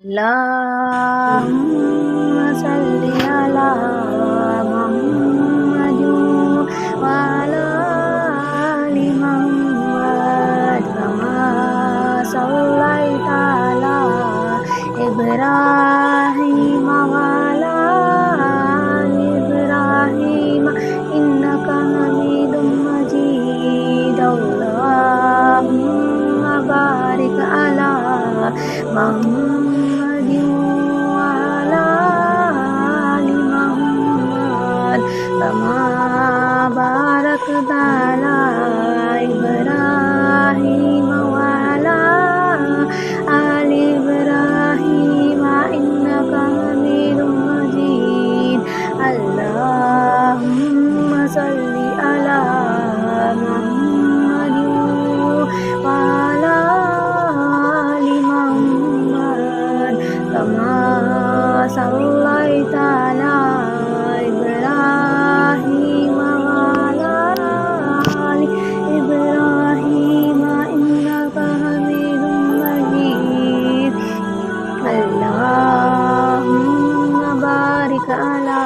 अल्लाहुम्मा सल्लि अला मुहम्मदिन व अला आलि मुहम्मद कमा सल्लैता अला इब्राहीम व अला आलि इब्राहीम इन्नका हमीदुम मजीद। अल्लाहुम्मा बारिक अला मुहम्मदिन व अला आलि मुहम्मद कमा बारकता अला इब्राहीम व अला आलि इब्राहीम इन्नका हमीदुम मजीद। अल्लाहुम्मा सल्लि अला मुहम्मदिन व अला आलि मुहम्मद कमा सल्लैता अला इब्राहीम व अला आलि इब्राहीम इन्नका हमीदुम मजीद। अल्लाहुम्मा बारिक अला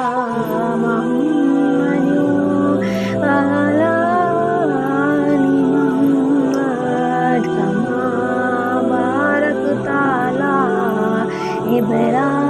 मुहम्मदिन व अला आलि मुहम्मद कमा बारकता अला इब्राहीम